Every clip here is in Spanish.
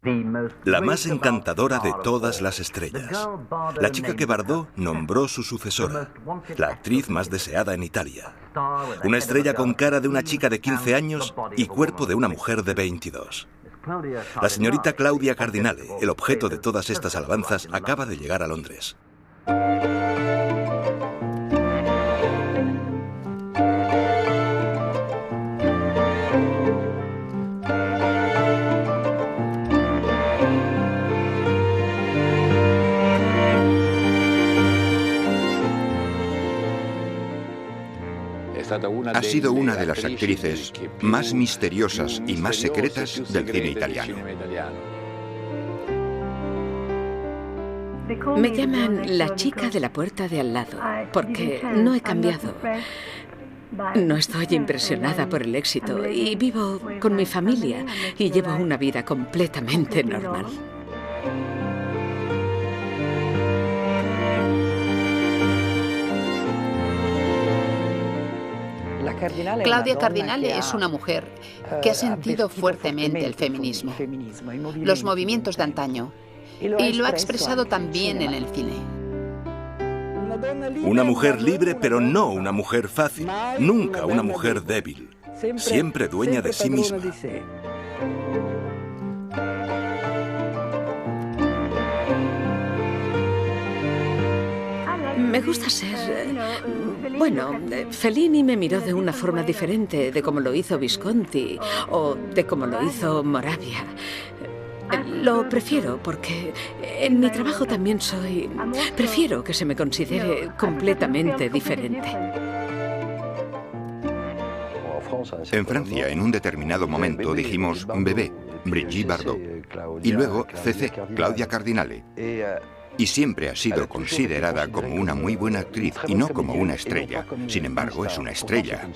La más encantadora de todas las estrellas. La chica que Bardot nombró su sucesora. La actriz más deseada en Italia. Una estrella con cara de una chica de 15 años y cuerpo de una mujer de 22. La señorita Claudia Cardinale, el objeto de todas estas alabanzas, acaba de llegar a Londres. Ha sido una de las actrices más misteriosas y más secretas del cine italiano. Me llaman la chica de la puerta de al lado, porque no he cambiado. No estoy impresionada por el éxito y vivo con mi familia y llevo una vida completamente normal. Claudia Cardinale es una mujer que ha sentido fuertemente el feminismo, los movimientos de antaño, y lo ha expresado también en el cine. Una mujer libre, pero no una mujer fácil. Nunca una mujer débil. Siempre dueña de sí misma. Me gusta ser... Bueno, Fellini me miró de una forma diferente de como lo hizo Visconti o de como lo hizo Moravia. Lo prefiero porque en mi trabajo también soy... Prefiero que se me considere completamente diferente. En Francia, en un determinado momento, dijimos bebé, Brigitte Bardot, y luego CC, Claudia Cardinale. Y siempre ha sido considerada como una muy buena actriz y no como una estrella. Sin embargo, es una estrella.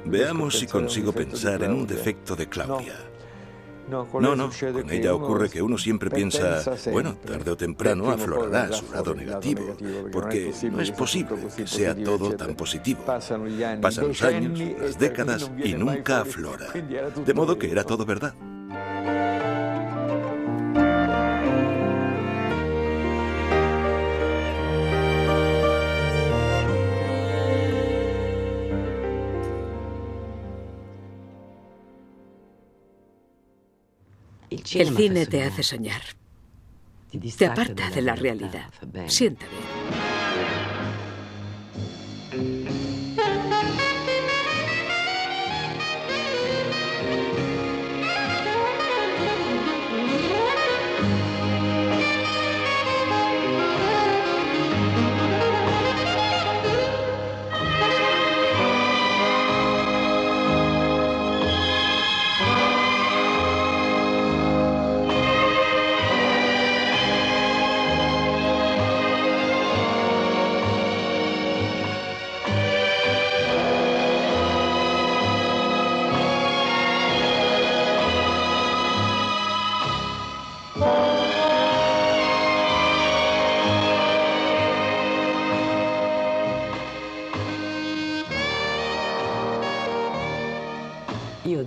Veamos si consigo pensar en un defecto de Claudia. No, con ella ocurre que uno siempre piensa, bueno, tarde o temprano aflorará su lado negativo, porque no es posible que sea todo tan positivo. Pasan los años, las décadas y nunca aflora. De modo que era todo verdad. El cine te hace soñar. Te aparta de la realidad. Sienta bien.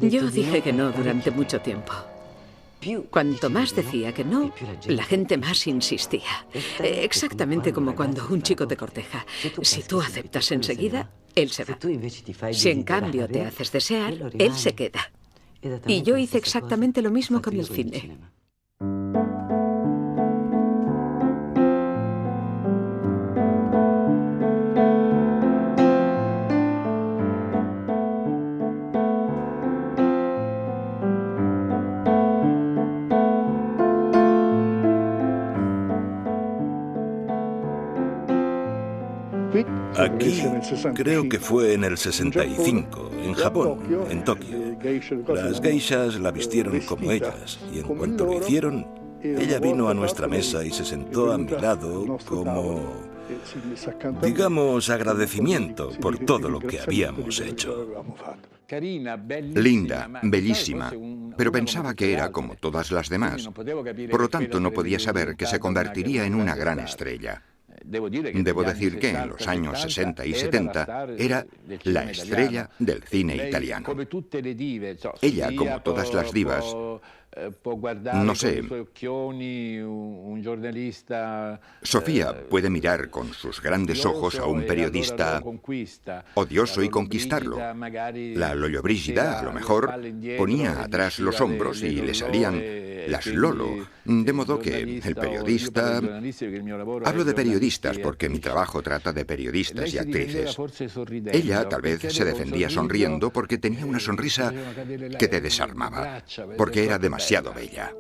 Yo dije que no durante mucho tiempo. Cuanto más decía que no, la gente más insistía. Exactamente como cuando un chico te corteja. Si tú aceptas enseguida, él se va. Si en cambio te haces desear, él se queda. Y yo hice exactamente lo mismo con el cine. Aquí creo que fue en el 65, en Japón, en Tokio. Las geishas la vistieron como ellas y en cuanto lo hicieron, ella vino a nuestra mesa y se sentó a mi lado como, digamos, agradecimiento por todo lo que habíamos hecho. Linda, bellísima, pero pensaba que era como todas las demás. Por lo tanto, no podía saber que se convertiría en una gran estrella. Debo decir que en los años 60 y 70 era la estrella del cine italiano. Ella, como todas las divas, no sé, Sofía puede mirar con sus grandes ojos a un periodista odioso y conquistarlo. La Lollobrigida, a lo mejor, ponía atrás los hombros y le salían las Lolo, de modo que el periodista... Hablo de periodistas porque mi trabajo trata de periodistas y actrices. Ella tal vez se defendía sonriendo porque tenía una sonrisa que te desarmaba, porque era demasiado bella.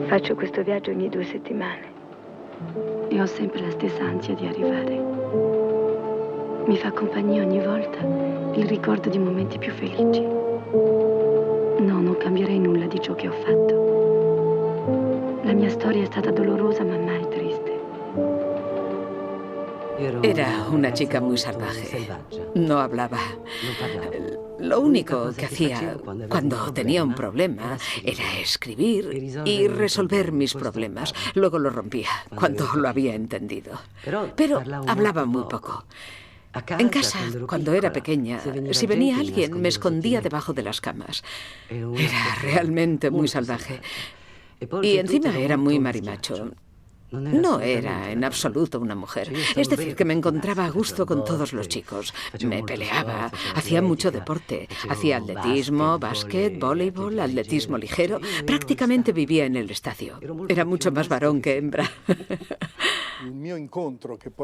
Faccio questo viaggio ogni 2 settimane e ho sempre la stessa ansia di arrivare. Mi fa compagnia ogni volta il ricordo di momenti più felici. No, non cambierei nulla di ciò che ho fatto. La mia storia è stata dolorosa ma mai triste. Era una chica muy salvaje. No hablaba. Lo único que hacía cuando tenía un problema era escribir y resolver mis problemas. Luego lo rompía cuando lo había entendido. Pero hablaba muy poco. En casa, cuando era pequeña, si venía alguien, me escondía debajo de las camas. Era realmente muy salvaje. Y encima era muy marimacho. No era en absoluto una mujer. Es decir, que me encontraba a gusto con todos los chicos. Me peleaba, hacía mucho deporte. Hacía atletismo, básquet, voleibol, atletismo ligero. Prácticamente vivía en el estadio. Era mucho más varón que hembra.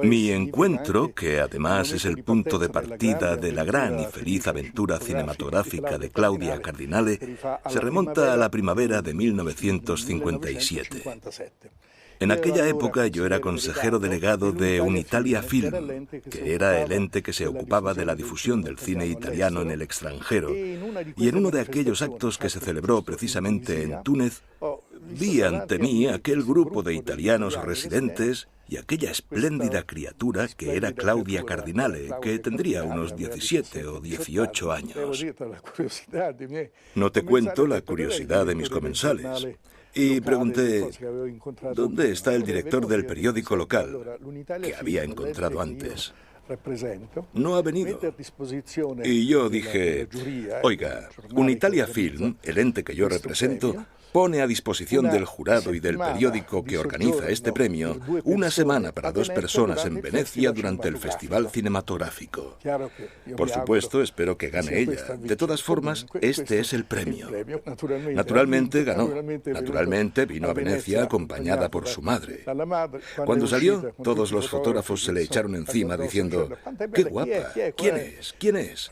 Mi encuentro, que además es el punto de partida de la gran y feliz aventura cinematográfica de Claudia Cardinale, se remonta a la primavera de 1957. En aquella época yo era consejero delegado de Unitalia Film, que era el ente que se ocupaba de la difusión del cine italiano en el extranjero, y en uno de aquellos actos que se celebró precisamente en Túnez, vi ante mí aquel grupo de italianos residentes y aquella espléndida criatura que era Claudia Cardinale, que tendría unos 17 o 18 años. No te cuento la curiosidad de mis comensales. Y pregunté, ¿dónde está el director del periódico local que había encontrado antes? No ha venido. Y yo dije, oiga, Unitalia Film, el ente que yo represento, pone a disposición del jurado y del periódico que organiza este premio una semana para 2 personas en Venecia durante el Festival Cinematográfico. Por supuesto, espero que gane ella. De todas formas, este es el premio. Naturalmente ganó. Naturalmente vino a Venecia acompañada por su madre. Cuando salió, todos los fotógrafos se le echaron encima diciendo, ¡qué guapa! ¿Quién es? ¿Quién es?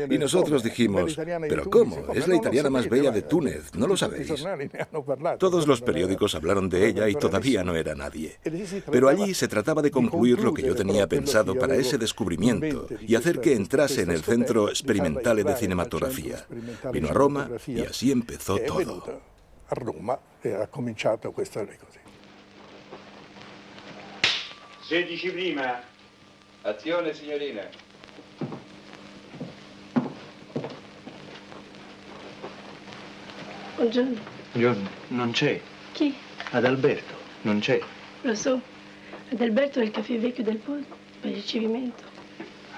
Y nosotros dijimos, ¿pero cómo? Es la italiana más bella de Túnez, ¿no lo sabéis? Todos los periódicos hablaron de ella y todavía no era nadie. Pero allí se trataba de concluir lo que yo tenía pensado para ese descubrimiento y hacer que entrase en el Centro Sperimentale de Cinematografía. Vino a Roma y así empezó todo. A Roma ha cominciato questa cosa. 16 prima. Azione, signorina. Buongiorno. Buongiorno, non c'è. Chi? Adalberto, non c'è. Lo so. Adalberto è il caffè vecchio del posto per il ricevimento.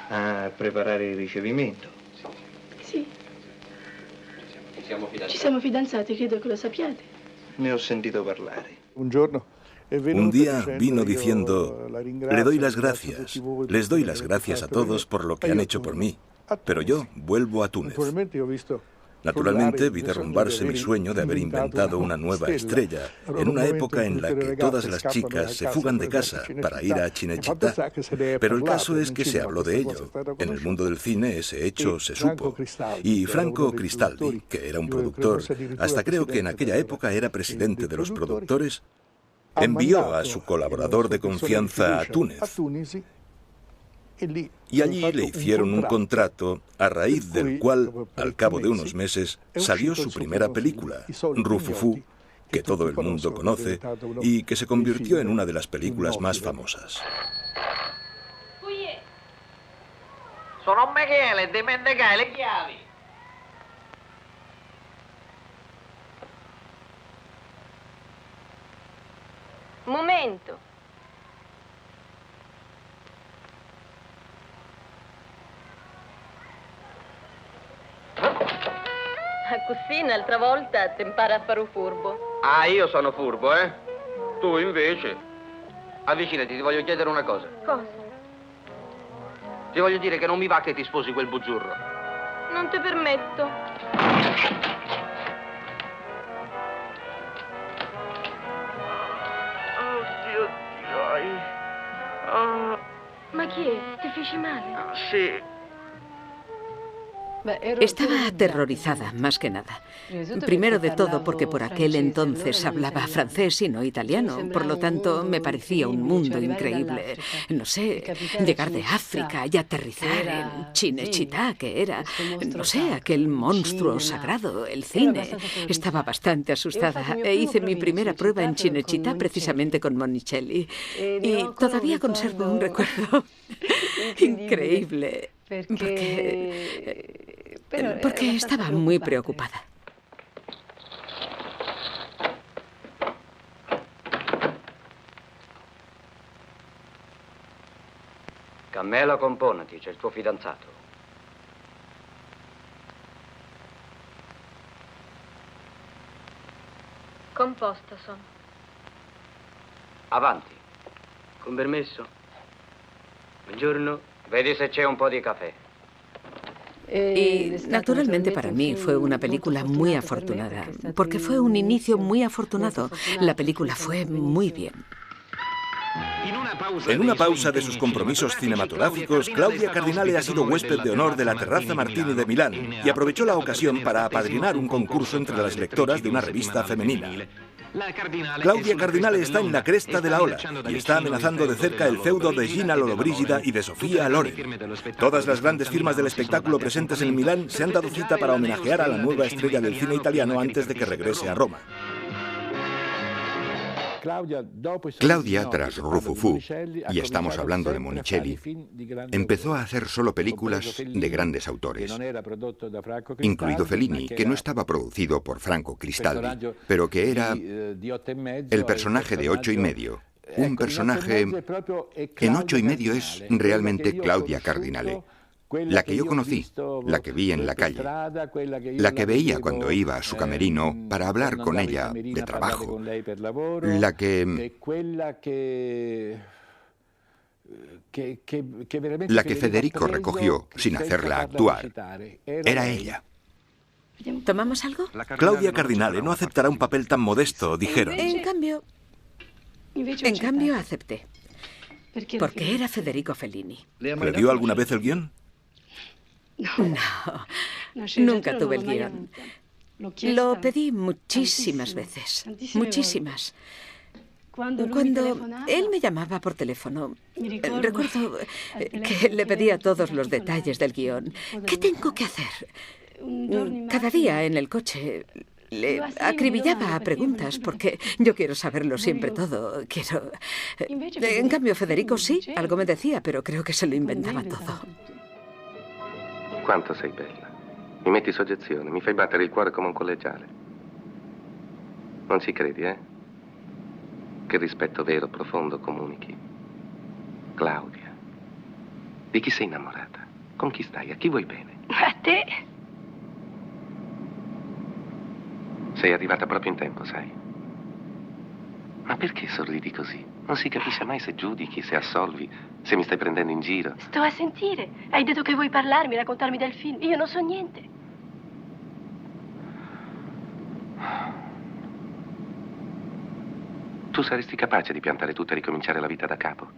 A preparare il ricevimento? Sì. Ci siamo fidanzati, credo che lo sappiate. Ne ho sentito parlare. Un giorno Un día vino diciendo, le doy las gracias, les doy las gracias a todos por lo que han hecho por mí, pero yo vuelvo a Túnez. Naturalmente vi derrumbarse mi sueño de haber inventado una nueva estrella en una época en la que todas las chicas se fugan de casa para ir a Cinecittà. Pero el caso es que se habló de ello. En el mundo del cine ese hecho se supo. Y Franco Cristaldi, que era un productor, hasta creo que en aquella época era presidente de los productores, envió a su colaborador de confianza a Túnez. Y allí le hicieron un contrato a raíz del cual, al cabo de unos meses, salió su primera película, Rufufú, que todo el mundo conoce y que se convirtió en una de las películas más famosas. Sono Michele, di Mendicai, le chiavi. Un momento. Così un'altra volta ti impara a fare un furbo. Ah, io sono furbo, eh? Tu invece. Avvicinati, ti voglio chiedere una cosa. Cosa? Ti voglio dire che non mi va che ti sposi quel buzzurro. Non ti permetto. Oddio, oh. Ma chi è? Ti feci male? Sì. Estaba aterrorizada, más que nada. Primero de todo porque por aquel entonces hablaba francés y no italiano. Por lo tanto, me parecía un mundo increíble. No sé, llegar de África y aterrizar en Cinecittà, que era, no sé, aquel monstruo sagrado, el cine. Estaba bastante asustada e hice mi primera prueba en Cinecittà precisamente con Monicelli. Y todavía conservo un recuerdo increíble. Porque estaba muy preocupada. Carmela, componati, c'è il tuo fidanzato. Composta sono. Avanti. Con permesso? Buongiorno. Vedi se c'è un po' di caffè. Y naturalmente para mí fue una película muy afortunada, porque fue un inicio muy afortunado. La película fue muy bien. En una pausa de sus compromisos cinematográficos, Claudia Cardinale ha sido huésped de honor de la Terrazza Martini de Milán y aprovechó la ocasión para apadrinar un concurso entre las lectoras de una revista femenina. Claudia Cardinale está en la cresta de la ola y está amenazando de cerca el feudo de Gina Lollobrigida y de Sofía Loren. Todas las grandes firmas del espectáculo presentes en Milán se han dado cita para homenajear a la nueva estrella del cine italiano antes de que regrese a Roma. Claudia, tras Rufufú, y estamos hablando de Monicelli, empezó a hacer solo películas de grandes autores, incluido Fellini, que no estaba producido por Franco Cristaldi, pero que era el personaje de 8 y medio. Un personaje en 8 y medio es realmente Claudia Cardinale. La que yo conocí, la que vi en la calle, la que veía cuando iba a su camerino para hablar con ella de trabajo, la que Federico recogió sin hacerla actuar. Era ella. ¿Tomamos algo? Claudia Cardinale no aceptará un papel tan modesto, dijeron. En cambio acepté. Porque era Federico Fellini. ¿Le dio alguna vez el guión? No, nunca tuve el guión. Lo pedí muchísimas veces, muchísimas. Cuando él me llamaba por teléfono, recuerdo que le pedía todos los detalles del guión. ¿Qué tengo que hacer? Cada día en el coche le acribillaba a preguntas porque yo quiero saberlo siempre todo. En cambio, Federico sí, algo me decía, pero creo que se lo inventaba todo. Quanto sei bella. Mi metti soggezione, mi fai battere il cuore come un collegiale. Non ci credi, eh? Che rispetto vero, profondo comunichi. Claudia, di chi sei innamorata? Con chi stai? A chi vuoi bene? A te. Sei arrivata proprio in tempo, sai? Ma perché sorridi così? Non si capisce mai se giudichi, se assolvi, se mi stai prendendo in giro. Sto a sentire. Hai detto che vuoi parlarmi, raccontarmi del film. Io non so niente. Tu saresti capace di piantare tutto e ricominciare la vita da capo?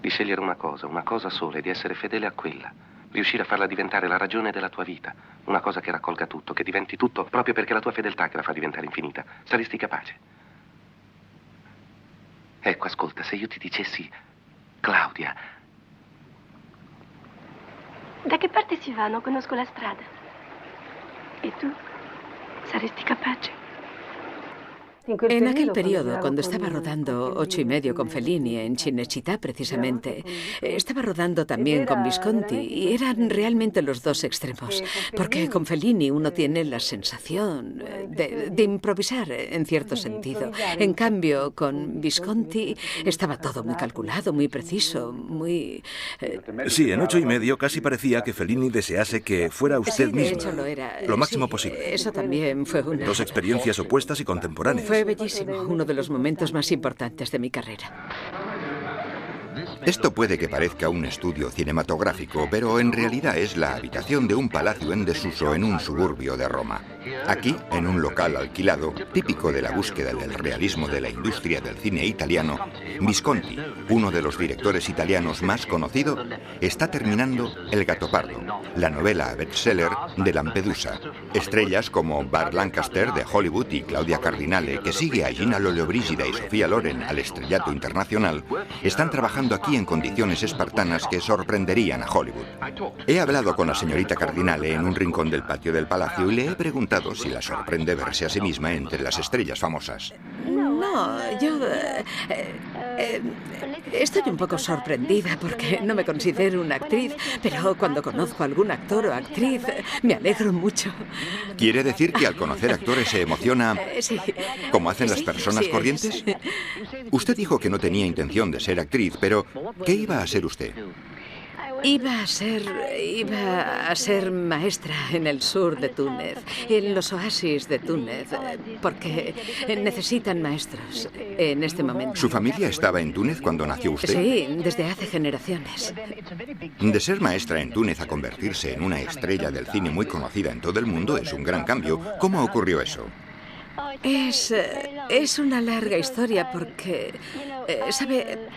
Di scegliere una cosa sola e di essere fedele a quella. Riuscire a farla diventare la ragione della tua vita. Una cosa che raccolga tutto, che diventi tutto proprio perché è la tua fedeltà che la fa diventare infinita. Saresti capace? Ecco, ascolta, se io ti dicessi, Claudia... Da che parte si va? Non conosco la strada. E tu? Saresti capace? En aquel periodo, cuando estaba rodando 8 y medio con Fellini en Cinecittà, precisamente, estaba rodando también con Visconti y eran realmente los dos extremos. Porque con Fellini uno tiene la sensación de improvisar en cierto sentido. En cambio, con Visconti estaba todo muy calculado, muy preciso, muy... Sí, en 8 y medio casi parecía que Fellini desease que fuera usted misma. De hecho, lo era. Lo máximo Sí, posible. Eso también fue una... Dos experiencias opuestas y contemporáneas. Fue bellísimo, uno de los momentos más importantes de mi carrera. Esto puede que parezca un estudio cinematográfico, pero en realidad es la habitación de un palacio en desuso en un suburbio de Roma. Aquí, en un local alquilado, típico de la búsqueda del realismo de la industria del cine italiano, Visconti, uno de los directores italianos más conocido, está terminando El Gattopardo, la novela bestseller de Lampedusa. Estrellas como Burt Lancaster de Hollywood y Claudia Cardinale, que sigue a Gina Lollobrigida y Sofía Loren al estrellato internacional, están trabajando aquí en condiciones espartanas que sorprenderían a Hollywood. He hablado con la señorita Cardinale en un rincón del patio del palacio y le he preguntado si la sorprende verse a sí misma entre las estrellas famosas. No, yo... estoy un poco sorprendida porque no me considero una actriz, pero cuando conozco a algún actor o actriz me alegro mucho. ¿Quiere decir que al conocer actores se emociona Sí. como hacen las personas Sí, corrientes? Usted dijo que no tenía intención de ser actriz, pero ¿qué iba a ser usted? Iba a ser maestra en el sur de Túnez, en los oasis de Túnez, porque necesitan maestros en este momento. ¿Su familia estaba en Túnez cuando nació usted? Sí, desde hace generaciones. De ser maestra en Túnez a convertirse en una estrella del cine muy conocida en todo el mundo es un gran cambio. ¿Cómo ocurrió eso? Es una larga historia porque, ¿sabe?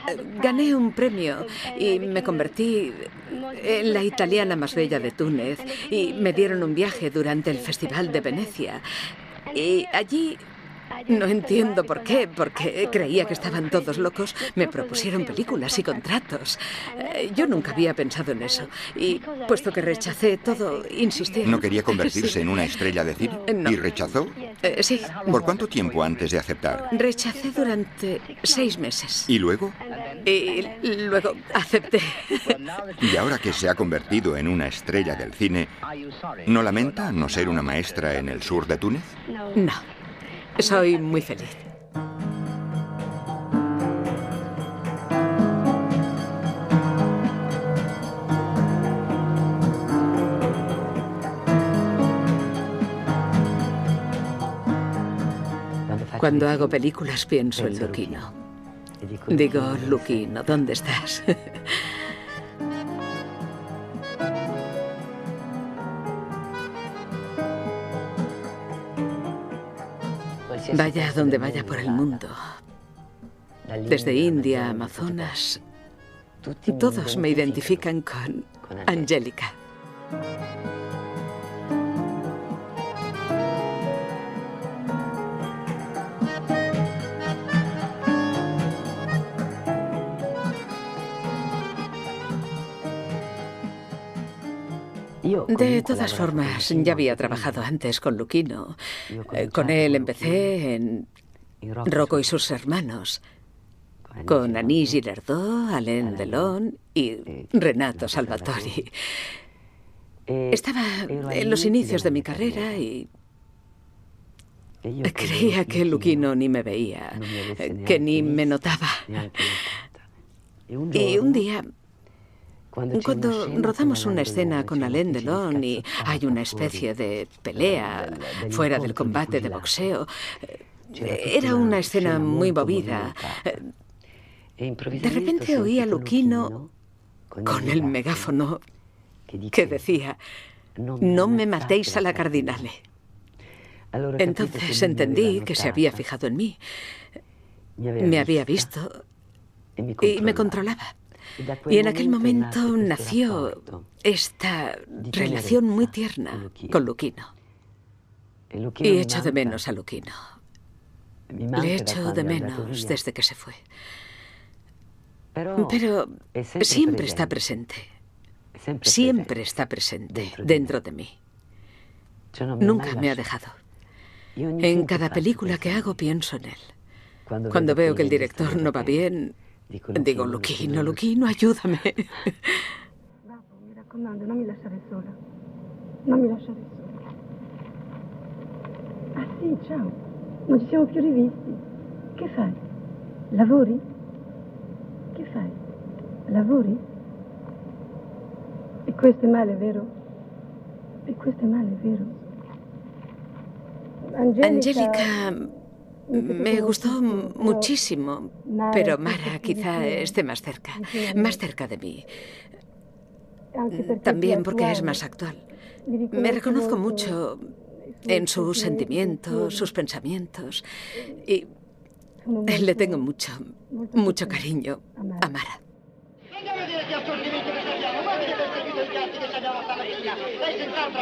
Gané un premio y me convertí en la italiana más bella de Túnez y me dieron un viaje durante el Festival de Venecia. Y allí... No entiendo por qué, porque creía que estaban todos locos. Me propusieron películas y contratos. Yo nunca había pensado en eso. Y puesto que rechacé todo, insistí. ¿No quería convertirse en una estrella de cine? No. ¿Y rechazó? Sí. ¿Por cuánto tiempo antes de aceptar? Rechacé durante 6 meses. ¿Y luego? Y luego acepté. Y ahora que se ha convertido en una estrella del cine, ¿no lamenta no ser una maestra en el sur de Túnez? No. Soy muy feliz. Cuando hago películas pienso en Luchino. Digo, Luchino, ¿dónde estás? Vaya a donde vaya por el mundo, desde India a Amazonas, todos me identifican con Angélica. De todas formas, ya había trabajado antes con Luchino. Con él empecé en Rocco y sus hermanos, con Anis Girardot, Alain Delon y Renato Salvatori. Estaba en los inicios de mi carrera y creía que Luchino ni me veía, que ni me notaba. Y un día, cuando rodamos una escena con Alain Delon y hay una especie de pelea fuera del combate de boxeo, era una escena muy movida. De repente oí a Luchino con el megáfono que decía: «No me matéis a la Cardinale». Entonces entendí que se había fijado en mí, me había visto y me controlaba. Y en aquel momento nació esta relación muy tierna con Luchino. Y echo de menos a Luchino. Le echo de menos desde que se fue. Pero siempre está presente. Siempre está presente dentro de mí. Nunca me ha dejado. En cada película que hago pienso en él. Cuando veo que el director no va bien, digo, Luchino, ayúdame. Mi raccomando, non mi lasciare sola. Non mi lasciare sola. Ah sì, ciao. Non ci siamo più rivisti. Che fai? Lavori? Che fai? Lavori? E questo è male, vero? E questo è male, vero? Angélica me gustó muchísimo, pero Mara quizá esté más cerca de mí. También porque es más actual. Me reconozco mucho en sus sentimientos, sus pensamientos, y le tengo mucho cariño a Mara. Venga a vedere che assortimento che abbiamo, guarda che per servito i piatti che abbiamo stamattina. Lei senz'altro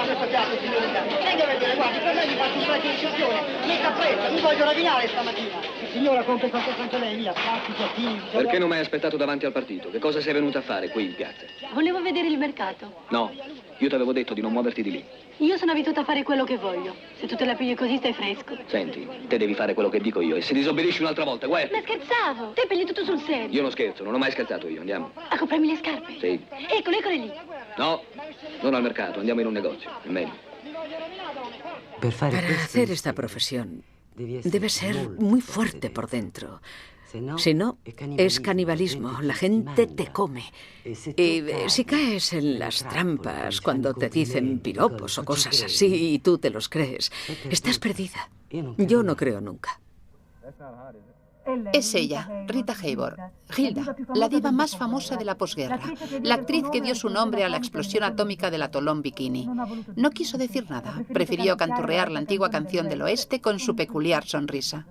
questo piatto, signorina. Venga a vedere, guardi, per me mi faccio un po' di incisione. Metta fretta, mi voglio rovinare stamattina. Signora, compri qualcosa anche lei, mia, piatti, piattini. Perché non mi hai aspettato davanti al partito? Che cosa sei venuta a fare qui in piazza? Volevo vedere il mercato. No, io ti avevo detto di non muoverti di lì. Io sono abituata a fare quello che voglio. Se tu te la pigli così stai fresco. Senti, te devi fare quello che dico io e se disobbedisci un'altra volta, guarda. Ma scherzavo, te pigli tutto sul serio. Io non scherzo, non ho mai scherzato io, andiamo. A comprarmi le scarpe? Sì. Eccole lì. No, non al mercato, andiamo in un negozio, è meglio. Para hacer esta profesión debe ser muy fuerte por dentro. Si no, es canibalismo. La gente te come. Y si caes en las trampas cuando te dicen piropos o cosas así y tú te los crees, estás perdida. Yo no creo nunca. Es ella, Rita Hayworth, Hilda, la diva más famosa de la posguerra, la actriz que dio su nombre a la explosión atómica del atolón Bikini. No quiso decir nada, prefirió canturrear la antigua canción del oeste con su peculiar sonrisa.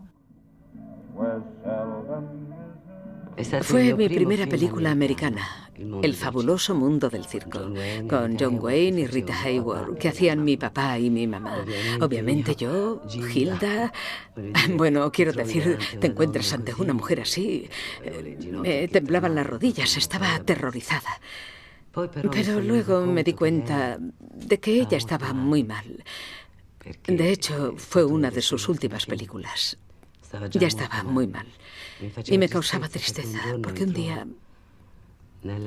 Fue mi primera película americana, El fabuloso mundo del circo, con John Wayne y Rita Hayworth, que hacían mi papá y mi mamá. Obviamente yo, Hilda... Bueno, quiero decir, te encuentras ante una mujer así... Me temblaban las rodillas, estaba aterrorizada. Pero luego me di cuenta de que ella estaba muy mal. De hecho, fue una de sus últimas películas. Ya estaba muy mal. Y me causaba tristeza, porque un día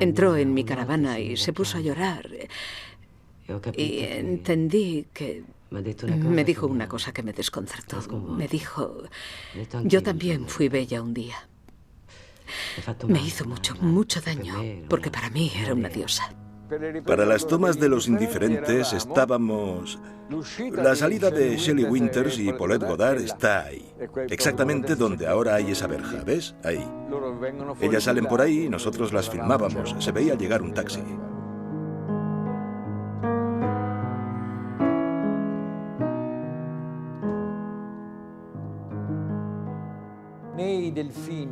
entró en mi caravana y se puso a llorar. Y entendí que... Me dijo una cosa que me desconcertó. Me dijo, yo también fui bella un día. Me hizo mucho daño, porque para mí era una diosa. Para las tomas de Los Indiferentes estábamos... La salida de Shelley Winters y Paulette Goddard está ahí. Exactamente donde ahora hay esa verja, ¿ves? Ahí. Ellas salen por ahí y nosotros las filmábamos. Se veía llegar un taxi.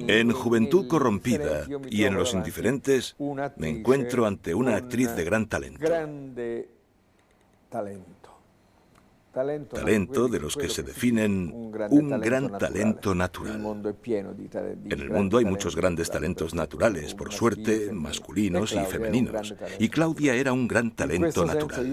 En Juventud Corrompida y en Los Indiferentes me encuentro ante una actriz de gran talento. Talento de los que se definen un gran talento natural. En el mundo hay muchos grandes talentos naturales, por suerte, masculinos y femeninos. Y Claudia era un gran talento natural.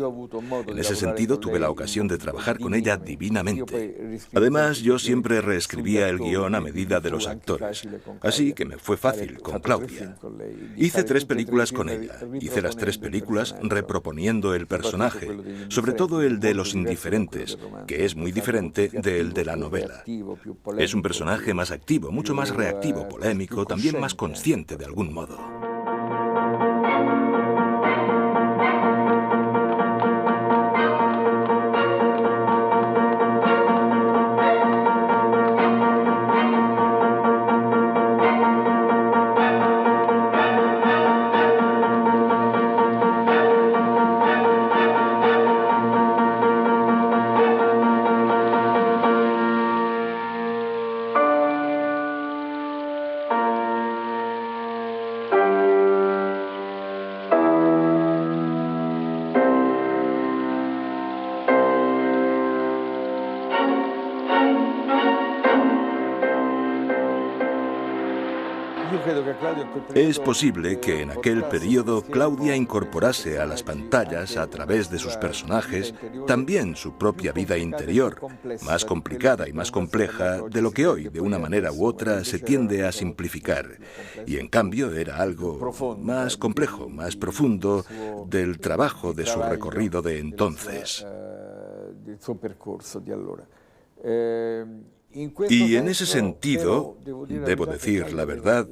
En ese sentido, tuve la ocasión de trabajar con ella divinamente. Además, yo siempre reescribía el guión a medida de los actores. Así que me fue fácil con Claudia. Hice 3 películas con ella. Hice las 3 películas reproponiendo el personaje, sobre todo el de Los Indiferentes, que es muy diferente del de la novela. Es un personaje más activo, mucho más reactivo, polémico, también más consciente de algún modo. Es posible que en aquel periodo Claudia incorporase a las pantallas, a través de sus personajes, también su propia vida interior, más complicada y más compleja de lo que hoy, de una manera u otra, se tiende a simplificar. Y en cambio era algo más complejo, más profundo del trabajo de su recorrido de entonces. Y en ese sentido, debo decir la verdad,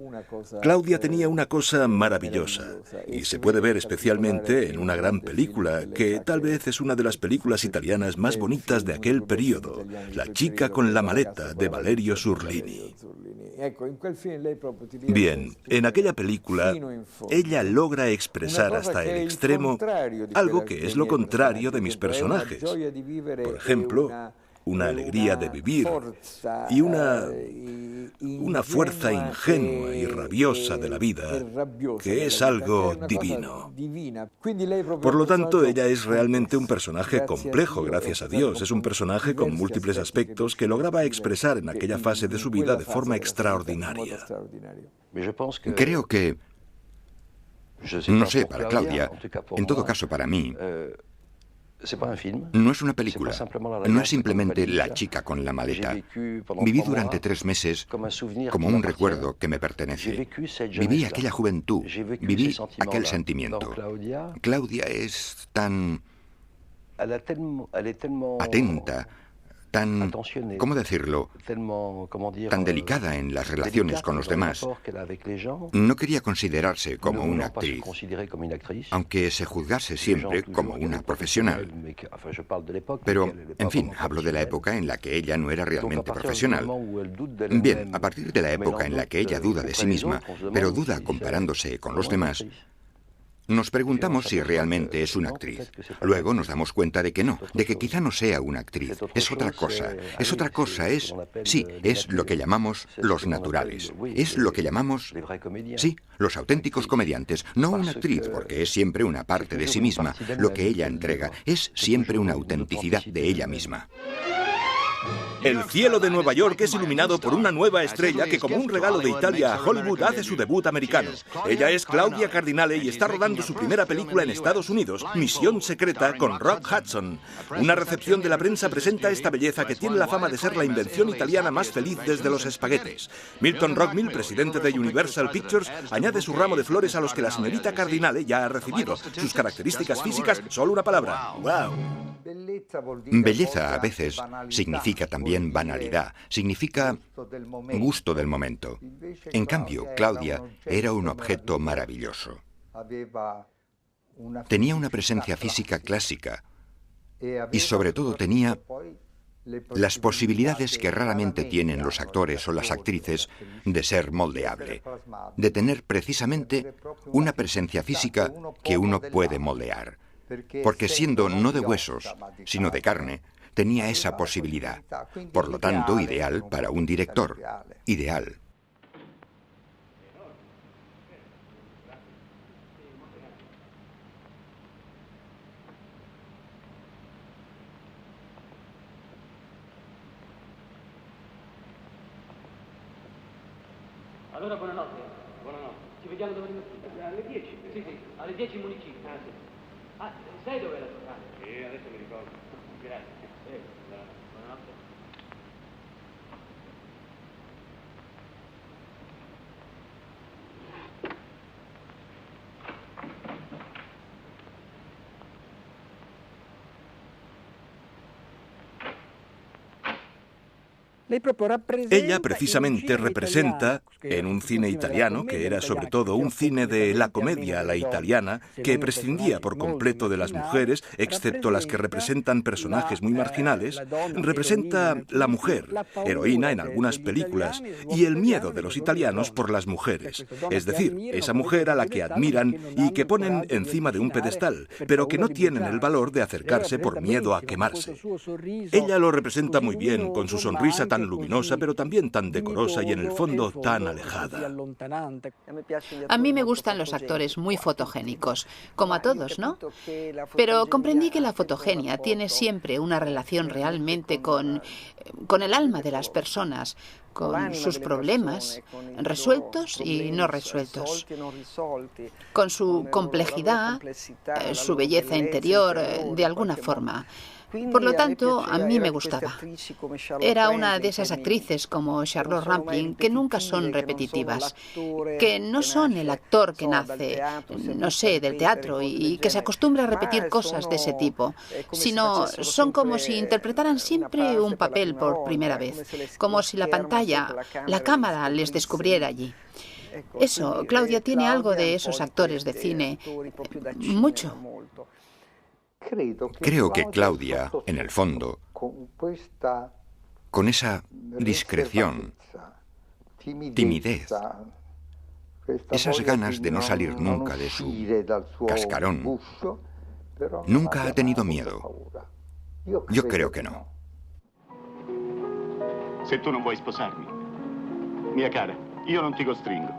Claudia tenía una cosa maravillosa, y se puede ver especialmente en una gran película, que tal vez es una de las películas italianas más bonitas de aquel periodo, La chica con la maleta, de Valerio Zurlini. Bien, en aquella película, ella logra expresar hasta el extremo algo que es lo contrario de mis personajes. Por ejemplo, una alegría de vivir y una fuerza ingenua y rabiosa de la vida, que es algo divino. Por lo tanto, ella es realmente un personaje complejo, gracias a Dios. Es un personaje con múltiples aspectos que lograba expresar en aquella fase de su vida de forma extraordinaria. Creo que, no sé, para Claudia, en todo caso para mí, no es una película, no es simplemente La chica con la maleta. Viví durante 3 meses como un recuerdo que me pertenece. Viví aquella juventud, viví aquel sentimiento. Claudia es tan atenta, tan, ¿cómo decirlo?, tan delicada en las relaciones con los demás. No quería considerarse como una actriz, aunque se juzgase siempre como una profesional. Pero, en fin, hablo de la época en la que ella no era realmente profesional. Bien, a partir de la época en la que ella duda de sí misma, pero duda comparándose con los demás, nos preguntamos si realmente es una actriz. Luego nos damos cuenta de que no, de que quizá no sea una actriz. Es otra cosa. Es otra cosa, sí, es lo que llamamos los naturales. Es lo que llamamos, sí, los auténticos comediantes. No una actriz, porque es siempre una parte de sí misma. Lo que ella entrega es siempre una autenticidad de ella misma. El cielo de Nueva York es iluminado por una nueva estrella que, como un regalo de Italia a Hollywood, hace su debut americano. Ella es Claudia Cardinale y está rodando su primera película en Estados Unidos, Misión Secreta, con Rock Hudson. Una recepción de la prensa presenta a esta belleza que tiene la fama de ser la invención italiana más feliz desde los espaguetes. Milton Rockmill, presidente de Universal Pictures, añade su ramo de flores a los que la señorita Cardinale ya ha recibido. Sus características físicas, solo una palabra: ¡wow! Belleza a veces significa también banalidad, significa gusto del momento. En cambio, Claudia era un objeto maravilloso. Tenía una presencia física clásica y sobre todo tenía las posibilidades que raramente tienen los actores o las actrices de ser moldeable, de tener precisamente una presencia física que uno puede moldear. Porque siendo no de huesos, sino de carne, tenía esa posibilidad. Por lo tanto, ideal para un director. Ideal. Allora buonanotte. Buonanotte. Ci vediamo domani mattina. Alle 10? Sì, alle 10 in municipio. Ah, sai dove è la tua casa? Sì, adesso mi ricordo. Grazie. Buonanotte. Ella precisamente representa, en un cine italiano, que era sobre todo un cine de la comedia a la italiana, que prescindía por completo de las mujeres, excepto las que representan personajes muy marginales, representa la mujer, heroína en algunas películas, y el miedo de los italianos por las mujeres. Es decir, esa mujer a la que admiran y que ponen encima de un pedestal, pero que no tienen el valor de acercarse por miedo a quemarse. Ella lo representa muy bien, con su sonrisa tan tan luminosa, pero también tan decorosa y en el fondo tan alejada. A mí me gustan los actores muy fotogénicos, como a todos, ¿no? Pero comprendí que la fotogenia tiene siempre una relación realmente con el alma de las personas, con sus problemas, resueltos y no resueltos, con su complejidad, su belleza interior, de alguna forma. Por lo tanto, a mí me gustaba. Era una de esas actrices como Charlotte Rampling que nunca son repetitivas, que no son el actor que nace, no sé, del teatro y que se acostumbra a repetir cosas de ese tipo, sino son como si interpretaran siempre un papel por primera vez, como si la pantalla, la cámara les descubriera allí. Eso, Claudia tiene algo de esos actores de cine, mucho. Creo que Claudia, en el fondo, con esa discreción, timidez, esas ganas de no salir nunca de su cascarón, nunca ha tenido miedo. Yo creo que no. Se tu non vuoi sposarmi, mia cara, io non ti costringo.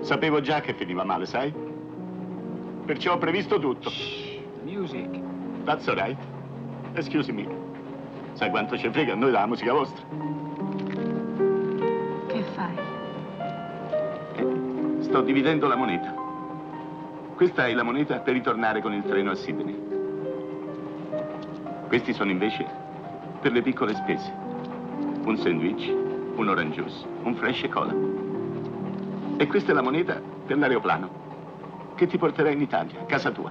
Sapevo già che finiva male, sai? Perciò ho previsto tutto. Music. That's all right. Excuse me. Sai quanto ci frega a noi della musica vostra? Che fai? Sto dividendo la moneta. Questa è la moneta per ritornare con il treno a Sydney. Questi sono invece per le piccole spese. Un sandwich, un orange juice, un fresh e cola. E questa è la moneta per l'aeroplano che ti porterà in Italia, a casa tua.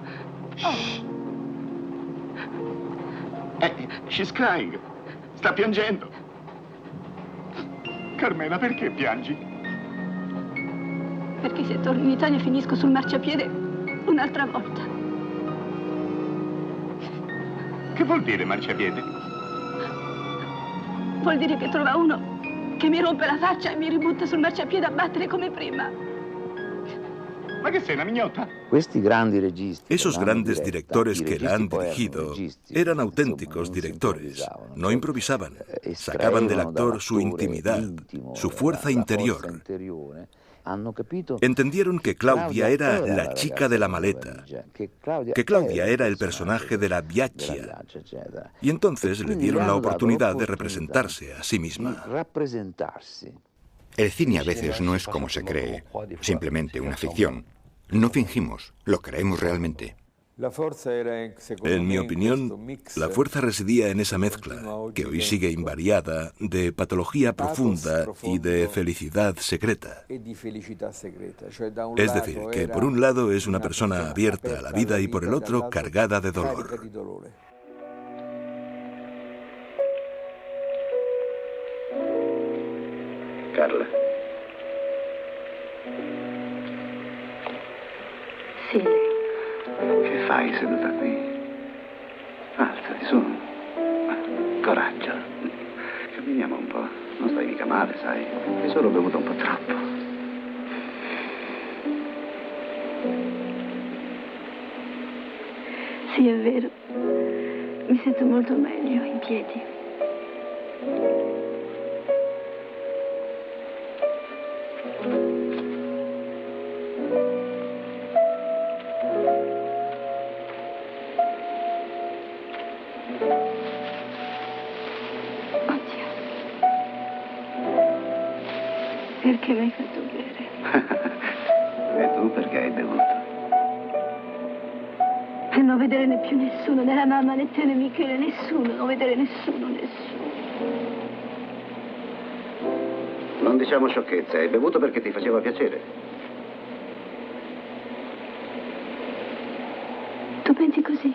She's crying. Sta piangendo. Carmela, perché piangi? Perché se torno in Italia finisco sul marciapiede un'altra volta. Che vuol dire marciapiede? Vuol dire che trova uno che mi rompe la faccia e mi ributta sul marciapiede a battere come prima. Esos grandes directores que la han dirigido eran auténticos directores, no improvisaban, sacaban del actor su intimidad, su fuerza interior. Entendieron que Claudia era la chica de la maleta, que Claudia era el personaje de la Biaccia, y entonces le dieron la oportunidad de representarse a sí misma. El cine a veces no es como se cree, simplemente una ficción. No fingimos, lo creemos realmente. En mi opinión, la fuerza residía en esa mezcla, que hoy sigue invariada, de patología profunda y de felicidad secreta. Es decir, que por un lado es una persona abierta a la vida y por el otro cargada de dolor. Carla. Sì. Che fai seduta qui? Alzati, su. Coraggio. Camminiamo un po'. Non stai mica male, sai. Hai solo bevuto un po' troppo. Sì, è vero. Mi sento molto meglio in piedi. Perché mi hai fatto bere? E tu perché hai bevuto? Per non vedere né più nessuno, né la mamma, né te, né Michele, nessuno, non vedere nessuno. Non diciamo sciocchezze, hai bevuto perché ti faceva piacere. Tu pensi così?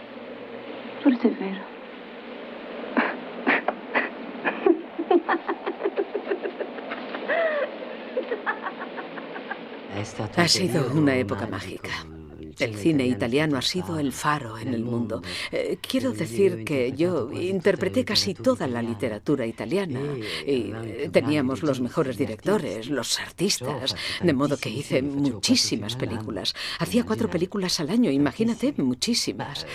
Forse è vero. Ha sido una época mágica. El cine italiano ha sido el faro en el mundo. Quiero decir que yo interpreté casi toda la literatura italiana y teníamos los mejores directores, los artistas, de modo que hice muchísimas películas. Hacía 4 películas al año, imagínate, muchísimas.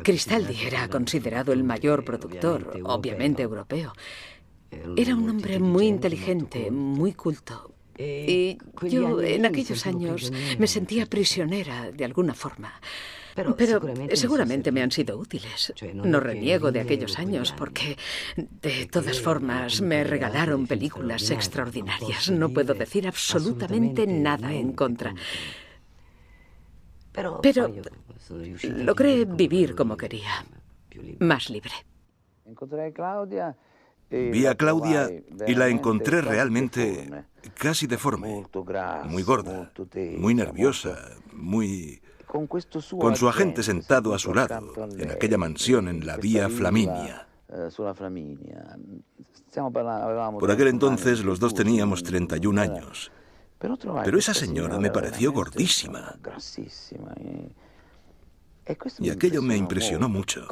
Cristaldi era considerado el mayor productor, obviamente europeo. Era un hombre muy inteligente, muy culto. Y yo en aquellos años me sentía prisionera de alguna forma. Pero seguramente me han sido útiles. No reniego de aquellos años porque, de todas formas, me regalaron películas extraordinarias. No puedo decir absolutamente nada en contra. Pero logré vivir como quería, más libre. Vi a Claudia y la encontré realmente casi deforme, muy gorda, muy nerviosa, muy... con su agente sentado a su lado, en aquella mansión en la Vía Flaminia. Por aquel entonces los dos teníamos 31 años, pero esa señora me pareció gordísima. Y aquello me impresionó mucho.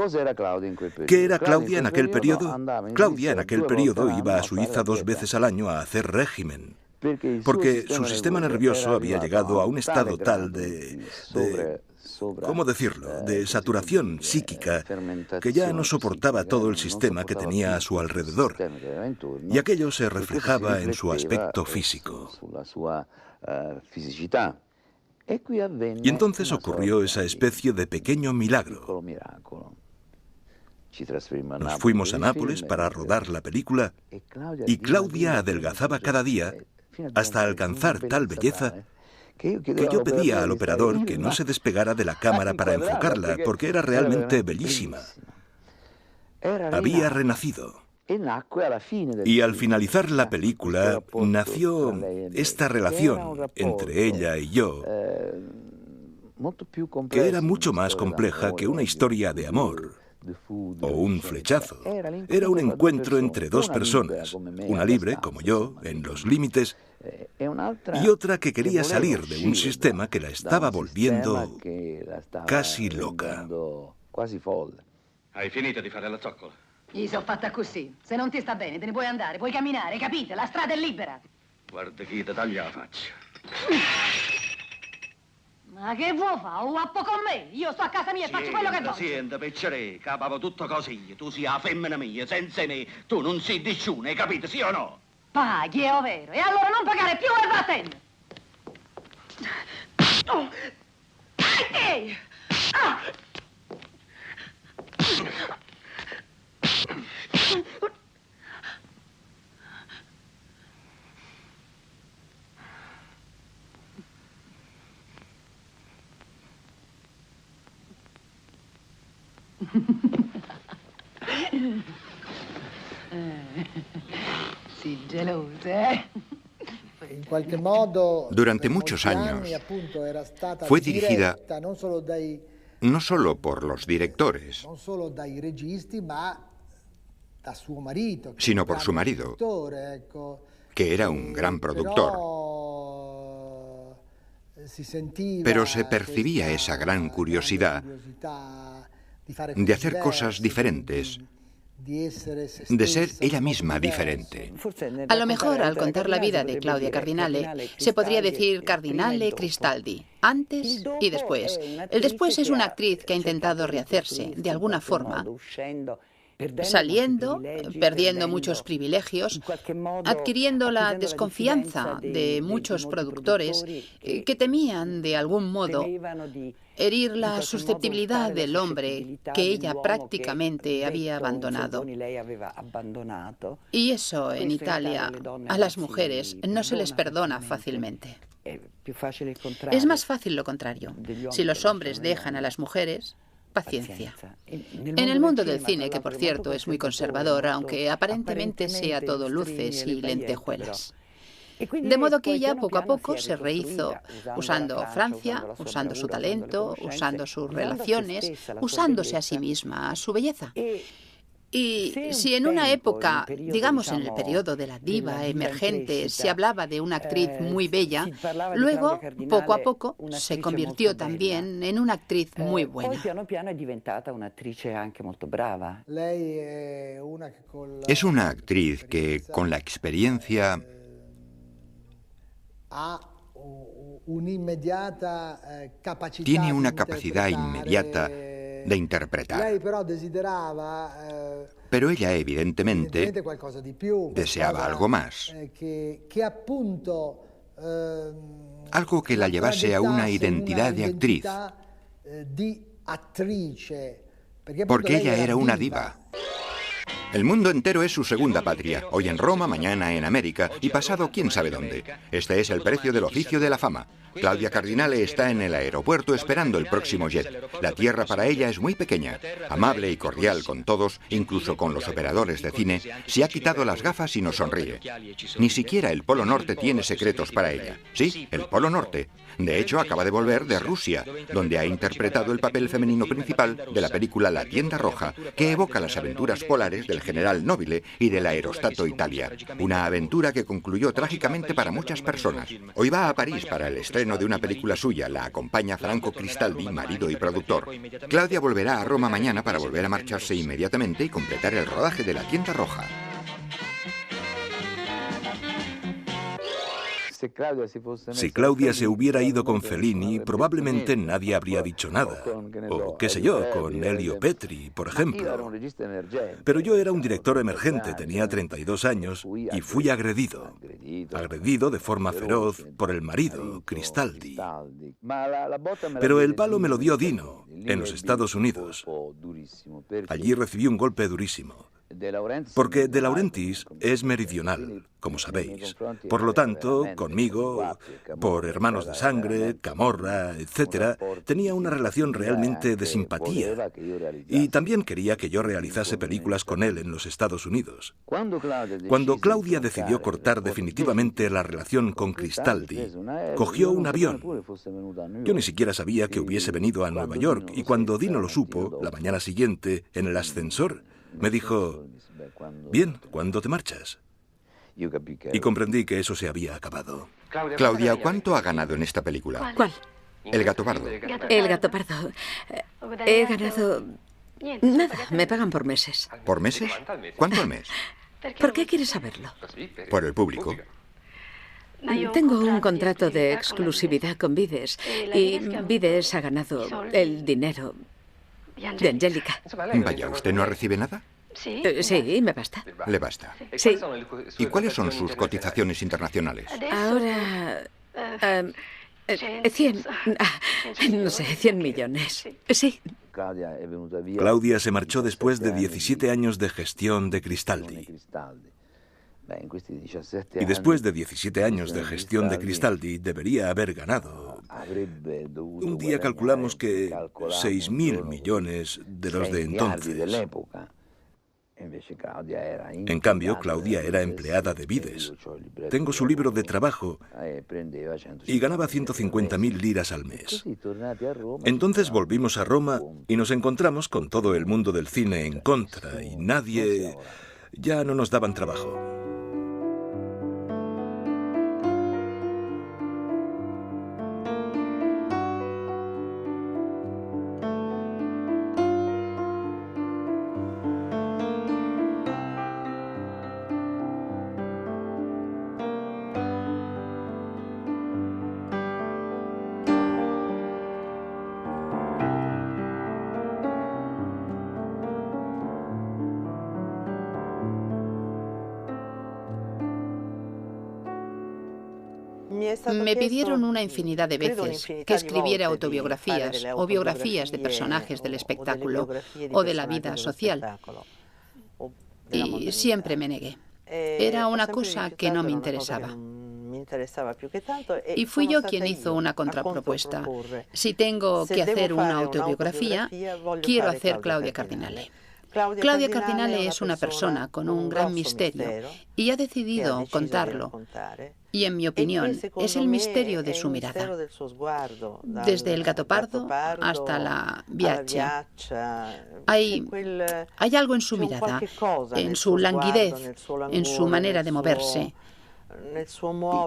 ¿Qué era Claudia en aquel periodo? Claudia en aquel periodo iba a Suiza 2 veces al año a hacer régimen, porque su sistema nervioso había llegado a un estado tal de ¿cómo decirlo?, de saturación psíquica, que ya no soportaba todo el sistema que tenía a su alrededor. Y aquello se reflejaba en su aspecto físico. Y entonces ocurrió esa especie de pequeño milagro. Nos fuimos a Nápoles para rodar la película y Claudia adelgazaba cada día hasta alcanzar tal belleza que yo pedía al operador que no se despegara de la cámara para enfocarla, porque era realmente bellísima. Había renacido. Y al finalizar la película nació esta relación entre ella y yo, que era mucho más compleja que una historia de amor o un flechazo. Era un encuentro entre 2 personas, una libre, como yo, en los límites, y otra que quería salir de un sistema que la estaba volviendo casi loca. Hai finito di fare la zoccola? Gli sono fatta così. Se non ti sta bene, te ne puoi andare, puoi camminare, capite? La strada è libera. Guarda che io ti taglio la faccia. Ma che vuoi fare? O appo con me? Io sto a casa mia e faccio quello che voglio. Senta, pecciare, capavo tutto così. Tu sei la femmina mia, senza me. Tu non sei nessuno, hai capito, sì o no? Paghi, è vero. E allora non pagare più e vattene. Oh. Ehi! Ah! Sì, gelosa, eh? Durante muchos años fue dirigida no solo por los directores, sino por su marido, que era un gran productor. Pero se percibía esa gran curiosidad de hacer cosas diferentes, de ser ella misma diferente. A lo mejor, al contar la vida de Claudia Cardinale, se podría decir Cardinale Cristaldi, antes y después. El después es una actriz que ha intentado rehacerse, de alguna forma, saliendo, perdiendo muchos privilegios, adquiriendo la desconfianza de muchos productores que temían, de algún modo, herir la susceptibilidad del hombre que ella prácticamente había abandonado. Y eso, en Italia, a las mujeres no se les perdona fácilmente. Es más fácil lo contrario. Si los hombres dejan a las mujeres, paciencia. En el mundo del cine, que por cierto es muy conservador, aunque aparentemente sea todo luces y lentejuelas. De modo que ella poco a poco se rehizo, usando Francia, usando su talento, usando sus relaciones, usándose a sí misma, a su belleza. Y si en una época, digamos en el periodo de la diva emergente, se hablaba de una actriz muy bella, luego, poco a poco, se convirtió también en una actriz muy buena. Es una actriz que, con la experiencia, tiene una capacidad inmediata de interpretar. Pero ella, evidentemente, deseaba algo más. Algo que la llevase a una identidad de actriz. Porque ella era una diva. El mundo entero es su segunda patria. Hoy en Roma, mañana en América y pasado quién sabe dónde. Este es el precio del oficio de la fama. Claudia Cardinale está en el aeropuerto esperando el próximo jet. La tierra para ella es muy pequeña. Amable y cordial con todos, incluso con los operadores de cine, se ha quitado las gafas y nos sonríe. Ni siquiera el Polo Norte tiene secretos para ella. Sí, el Polo Norte. De hecho, acaba de volver de Rusia, donde ha interpretado el papel femenino principal de la película La Tienda Roja, que evoca las aventuras polares del general Nobile y del Aerostato Italia. Una aventura que concluyó trágicamente para muchas personas. Hoy va a París para el estreno de una película suya. La acompaña Franco Cristaldi, marido y productor. Claudia volverá a Roma mañana para volver a marcharse inmediatamente y completar el rodaje de La Tienda Roja. Si Claudia se hubiera ido con Fellini, probablemente nadie habría dicho nada. O qué sé yo, con Elio Petri, por ejemplo. Pero yo era un director emergente, tenía 32 años, y fui agredido. Agredido de forma feroz por el marido, Cristaldi. Pero el palo me lo dio Dino, en los Estados Unidos. Allí recibí un golpe durísimo. Porque De Laurentiis es meridional, como sabéis. Por lo tanto, conmigo, por hermanos de sangre, camorra, etc., tenía una relación realmente de simpatía. Y también quería que yo realizase películas con él en los Estados Unidos. Cuando Claudia decidió cortar definitivamente la relación con Cristaldi, cogió un avión. Yo ni siquiera sabía que hubiese venido a Nueva York, y cuando Dino lo supo, la mañana siguiente, en el ascensor, me dijo, bien, ¿cuándo te marchas? Y comprendí que eso se había acabado. Claudia, ¿cuánto ha ganado en esta película? ¿Cuál? El Gato Pardo. El Gato Pardo. He ganado... Nada, me pagan por meses. ¿Por meses? ¿Cuánto al mes? ¿Por qué quieres saberlo? Por el público. Tengo un contrato de exclusividad con Vides, y Vides ha ganado el dinero de Angélica. Vaya, ¿usted no recibe nada? Sí, me basta. Le basta. Sí. ¿Y cuáles son sus cotizaciones internacionales? Ahora... 100... no sé, 100 millones. Sí. Claudia se marchó después de 17 años de gestión de Cristaldi. Y después de 17 años de gestión de Cristaldi, debería haber ganado. Un día calculamos que 6.000 millones de los de entonces. En cambio, Claudia era empleada de Vides. Tengo su libro de trabajo y ganaba 150.000 liras al mes. Entonces volvimos a Roma y nos encontramos con todo el mundo del cine en contra y nadie... ya no nos daban trabajo. Me pidieron una infinidad de veces que escribiera autobiografías o biografías de personajes del espectáculo o de la vida social. Y siempre me negué. Era una cosa que no me interesaba. Y fui yo quien hizo una contrapropuesta. Si tengo que hacer una autobiografía, quiero hacer Claudia Cardinale. Claudia Cardinale es una persona con un gran misterio y ha decidido contarlo. Y en mi opinión, es el misterio de su mirada. Desde el Gattopardo hasta la Biaccia. Hay algo en su mirada, en su languidez, en su manera de moverse,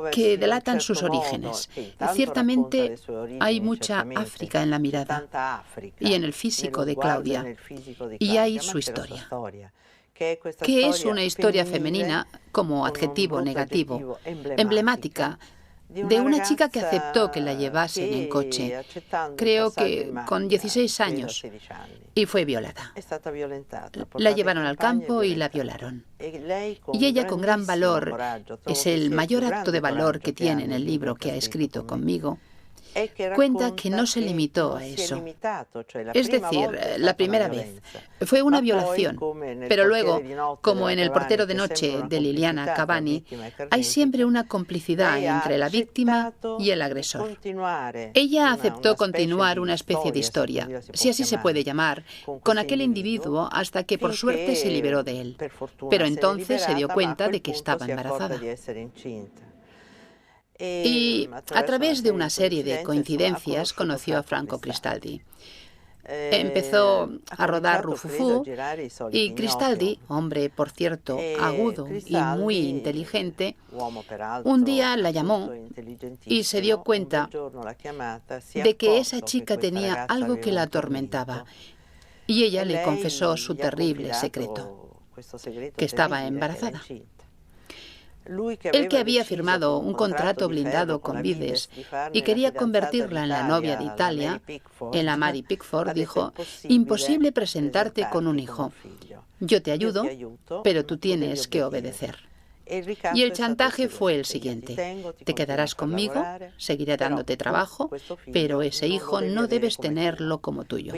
que delatan sus orígenes. Ciertamente hay mucha África en la mirada y en el físico de Claudia, y hay su historia, que es una historia femenina como adjetivo negativo, emblemática, de una chica que aceptó que la llevasen en coche, creo que con 16 años, y fue violada. La llevaron al campo y la violaron. Y ella, con gran valor, es el mayor acto de valor que tiene en el libro que ha escrito conmigo, cuenta que no se limitó a eso. Es decir, la primera vez fue una violación, pero luego, como en El portero de noche de Liliana Cavani, hay siempre una complicidad entre la víctima y el agresor. Ella aceptó continuar una especie de historia, si así se puede llamar, con aquel individuo hasta que por suerte se liberó de él. Pero entonces se dio cuenta de que estaba embarazada. Y a través de una serie de coincidencias conoció a Franco Cristaldi. Empezó a rodar Rufufú y Cristaldi, hombre por cierto agudo y muy inteligente, un día la llamó y se dio cuenta de que esa chica tenía algo que la atormentaba, y ella le confesó su terrible secreto, que estaba embarazada. Él, que había firmado un contrato blindado con Vides y quería convertirla en la novia de Italia, en la Mary Pickford, dijo: imposible presentarte con un hijo. Yo te ayudo, pero tú tienes que obedecer. Y el chantaje fue el siguiente: te quedarás conmigo, seguiré dándote trabajo, pero ese hijo no debes tenerlo como tuyo.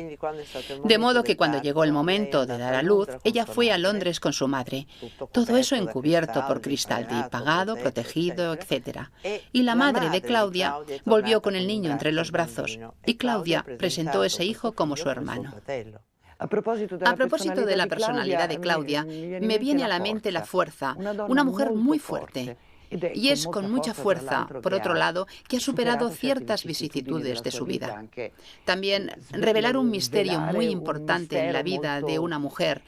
De modo que cuando llegó el momento de dar a luz, ella fue a Londres con su madre. Todo eso encubierto por Cristaldi, pagado, protegido, etc. Y la madre de Claudia volvió con el niño entre los brazos, y Claudia presentó ese hijo como su hermano. A propósito de la personalidad de Claudia, me viene a la mente la fuerza, una mujer muy fuerte. Y es con mucha fuerza, por otro lado, que ha superado ciertas vicisitudes de su vida. También revelar un misterio muy importante en la vida de una mujer,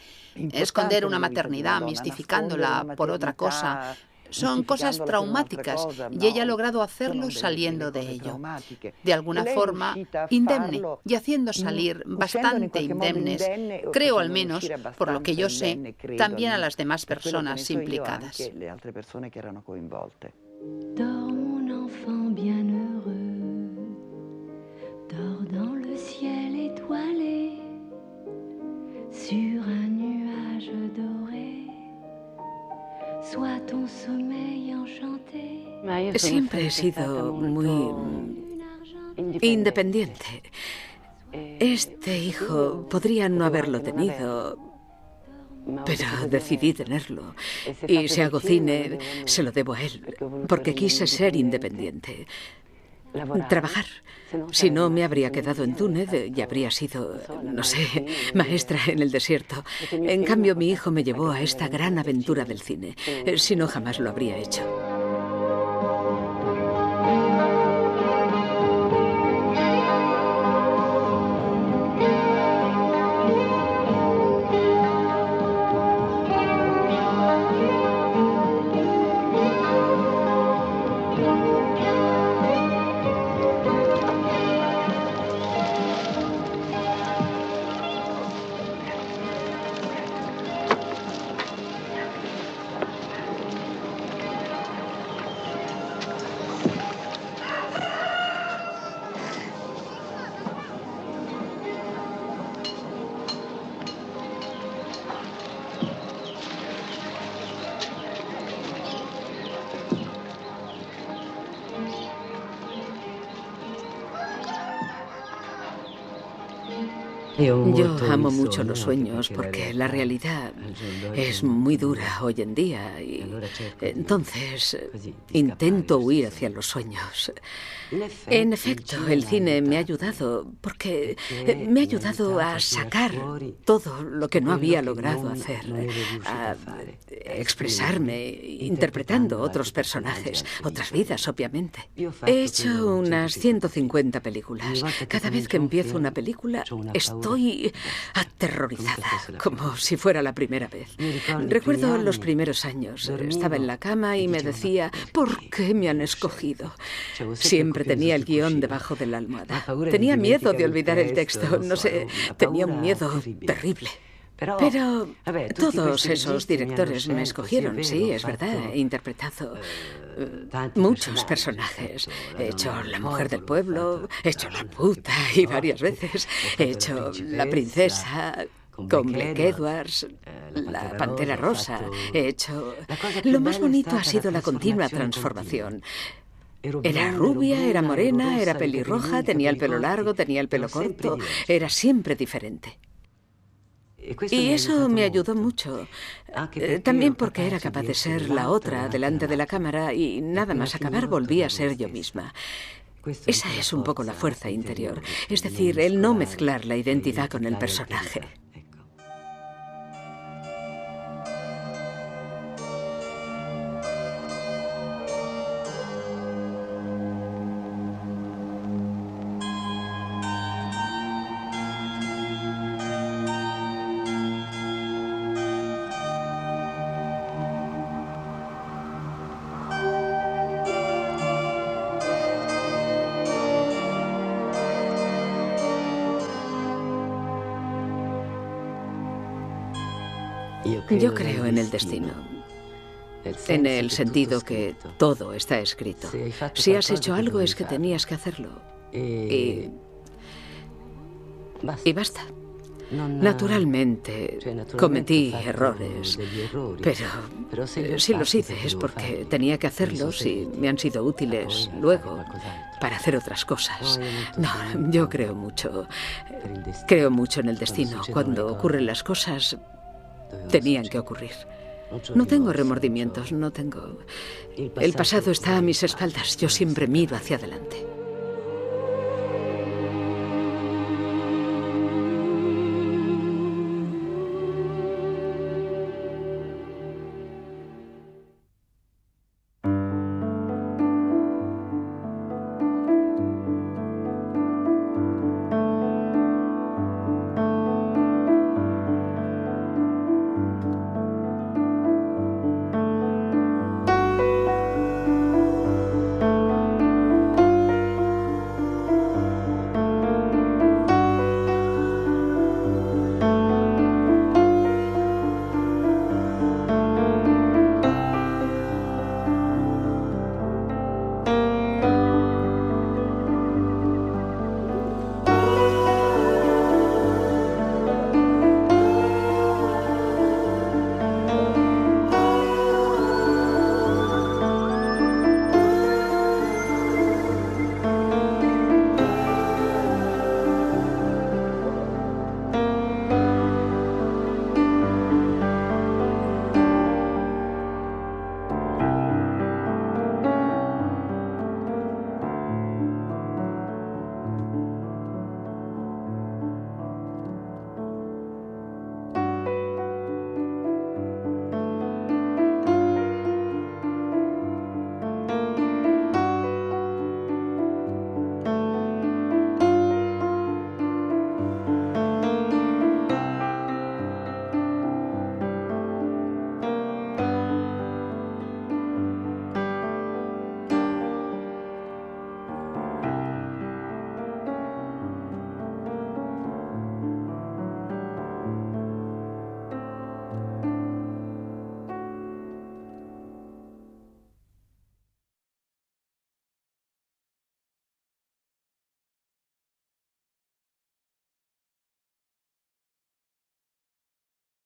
esconder una maternidad mistificándola por otra cosa, son cosas traumáticas, y ella ha logrado hacerlo saliendo de ello. De alguna forma, indemne, y haciendo salir bastante indemnes, creo al menos, por lo que yo sé, también a las demás personas implicadas. Dors mon enfant bien heureux, dors dans le ciel étoilé, sur un nuage doré. Siempre he sido muy independiente. Este hijo podría no haberlo tenido, pero decidí tenerlo. Y si hago cine, se lo debo a él, porque quise ser independiente. Trabajar. Si no, me habría quedado en Túnez y habría sido, no sé, maestra en el desierto. En cambio, mi hijo me llevó a esta gran aventura del cine. Si no, jamás lo habría hecho. Yo amo mucho los sueños porque la realidad es muy dura hoy en día y entonces intento huir hacia los sueños. En efecto, el cine me ha ayudado porque me ha ayudado a sacar todo lo que no había logrado hacer, a expresarme interpretando otros personajes, otras vidas, obviamente. He hecho unas 150 películas. Cada vez que empiezo una película estoy aterrorizada, como si fuera la primera vez. Recuerdo los primeros años. Estaba en la cama y me decía, ¿por qué me han escogido? Siempre tenía el guión debajo de la almohada. Tenía miedo de olvidar el texto. No sé, tenía un miedo terrible. Pero todos esos directores me escogieron, sí, es verdad. He interpretado muchos personajes. He hecho La mujer del pueblo, he hecho La puta y varias veces. He hecho La princesa con Blake Edwards, La pantera rosa. He hecho... Lo más bonito ha sido la continua transformación. Era rubia, era morena, era pelirroja, tenía el pelo largo, tenía el pelo corto. Era siempre diferente. Y eso me ayudó mucho. También porque era capaz de ser la otra delante de la cámara y nada más acabar volví a ser yo misma. Esa es un poco la fuerza interior. Es decir, el no mezclar la identidad con el personaje. Yo creo en el destino, en el sentido que todo está escrito. Si has hecho algo es que tenías que hacerlo. Y basta. Naturalmente, cometí errores, pero si los hice es porque tenía que hacerlos y me han sido útiles luego para hacer otras cosas. No, yo creo mucho en el destino. Cuando ocurren las cosas, tenían que ocurrir. No tengo remordimientos, no tengo... El pasado está a mis espaldas, yo siempre miro hacia adelante.